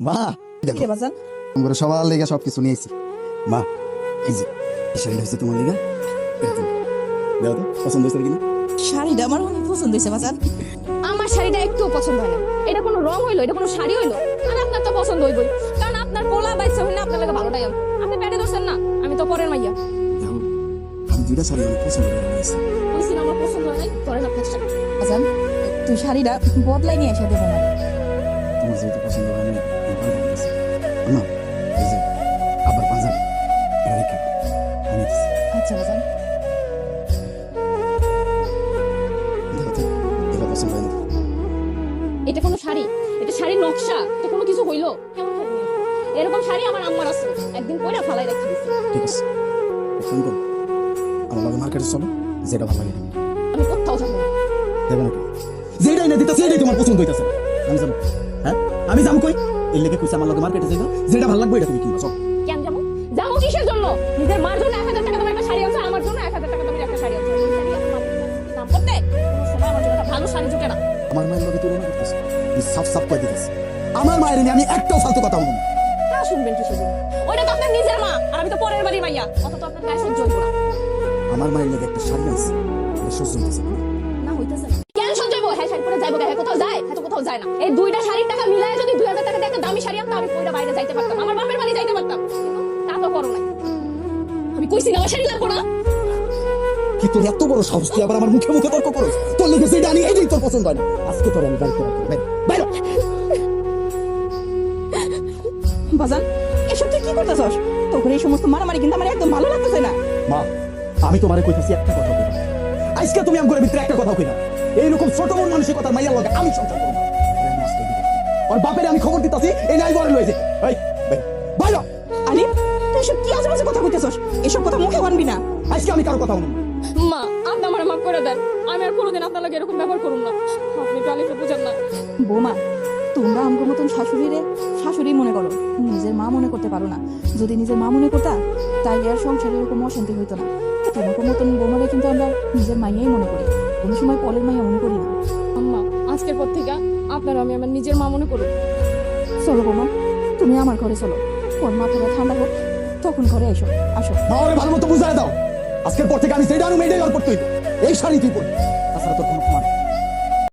মা দেখো আমরা সবার লেগে সবকিছু নিয়েছি। মা এই যে এই শাড়িটা হচ্ছে তোমার লেগে, দাও তো পছন্দ হয়েছে কিনা? শাড়িটা আমার অনেক পছন্দ হয়েছে বাজান। আমার শাড়িটা একটুও পছন্দ হয় না। এটা কোনো রং হইলো, এটা কোনো শাড়ি হইলো? আর আপনার তো পছন্দ হইবই, কারণ আপনার পোলা বাইছে হইলে আপনার লাগে ভালোটাই আনতো। আপনি প্যাডে ধরছেন না, আমি তো পরের মাইয়া। দেখো আমি দুইটা শাড়ি অনেক পছন্দ করে নিয়েছি। বলছি না আমার পছন্দ হয় নাই, ধরেন আপনার শাড়ি। বাজান তুই শাড়িটা বদলাই নিয়ে এসে দেবো না। তোমার যেহেতু পছন্দ হয় নাই না, এই যে আবার পাঞ্জাবি এটা রেখে আমি দিচ্ছি। আচ্ছা বাজান। দেখো তো এবার পছন্দ হয় না। এটা কোনো শাড়ি? এটা শাড়ির নকশা, এটা কোনো কিছু হইলো? কেমন শাড়ি নিয়ে আসছো? এরকম শাড়ি আমার আম্মার আছে, একদিন পরে ফালাই রেখে দিছি। ঠিক আছে ফোন করো, আমার লগে মার্কেটে চলো, যেটা ভালো লাগে তুমি আমি কোথাও যাবো না। দেবো নাকি? যেটাই না দিতে সেটাই তোমার পছন্দ হইতেছে। আমি যাবো, হ্যাঁ আমি যাবো কই? এর লেগে কইছে আমার লগে মার্কেটে যাইবা, যেটা ভালো লাগবে এটা তুমি কিনবা। চল। কেন যাবো? যাবো কিসের জন্য? নিজের মার জন্য 1000 টাকা দামের একটা শাড়ি আনছো, আমার জন্য 1000 টাকা দামের একটা শাড়ি আনছো। এই শাড়ি এখন মার্কেটে দাম করতে কোনো সময় আমার জন্য একটা ভালো শাড়ি জুটে না। আমার মায়ের লগে তুলনা করতেছে, আমি সাফ সাফ কই দিতেছি আমার মায়ের নিয়ে আমি একটাও ফালতু কথা বলবো না। তা শুনবেন কি শুনবেন? ওইটা তো আপনার নিজের মা, আর আমি তো পরের বাড়ির মাইয়া। অত তো আপনার গায়ে সহ্য হইব না। আমার মায়ের লগে একটা শাড়ি আছে, এটা সহ্য হইতেছে না। না হইতাছে না। কেন সহ্য হইব? হ্যাঁ শাড়ি পরে যাইবো, হ্যাঁ কোথাও যায়? হ্যাঁ তো কোথাও যায় না। এই দুইটা শাড়ির টাকা মিলায় যদি 2000 টাকা দিয়ে একটা দামি শাড়ি আনতাম, আমি পয়লা বাইরে যাইতে পারতাম, আমার বাপের বাড়ি যাইতে পারতাম। কিন্তু তা তো করো নাই। আমি কইছি না আমার শাড়ি লাগবো না। কি তোর এত বড় সাহস, তুই আবার আমার মুখে মুখে তর্ক করছ? তোর লেগে যেটা আনি এইটাই তোর পছন্দ হয় না। আজকে তোর আমি বাড়িতে রাখবো, বাইরে বাজান এসব তুই কি করতেছস? তোর এই সমস্ত মারামারি কিন্তু আমার একদম ভালো লাগতেছে না। মা আমি তোমারে কইতাছি একটা কথা কইবা, আজকে তুমি আমগরে ভিতরে একটা কথা কইবা, এইরকম ছোট মন মানুষের কথা মাইয়ার লগে আমি সংসার করব না। আমি আজকে দিব আর বাপেরে আমি খবর দিতাছি এই নাই বড় লইছে। এই বাইরে আলি তুই এসব কি আজে বাজে কথা কইতেছস? এসব কথা মুখে আনবি না। আজকে আমি কারো কথা শুনবো না। মা আপনি আমার মাফ করে দেন, আমি আর কোনোদিন আপনার লাগে এরকম ব্যবহার করুন না। আপনি তো আলিফে বুঝেন না। বৌমা তোমরা আমগো মতন শাশুড়ি মনে করো, নিজের মা মনে করতে পারো না। যদি নিজের মা মনে করতা তাইলে আর সংসারে এরকম অশান্তি হইতো না। তোমাকে মতন বৌমাকে কিন্তু আমরা নিজের মাইয়াই মনে করি, কোনো সময় পরের মাইয়া মনে করি না। আম্মা আজকের পর থেকে আপনারা আমি আমার নিজের মা মনে করুন। চলো বৌমা তুমি আমার ঘরে চলো, ওর মাথাটা ঠান্ডা হোক তখন ঘরে এসো। আসো মা ওরে ভালো মতো বুঝায় দাও, আজকের পর থেকে আমি যেটা আনো মেয়েটাই আর পড়তে হইবে। এই শাড়ি তুই পরবি, তাছাড়া তোর কোনো ক্ষমা নেই।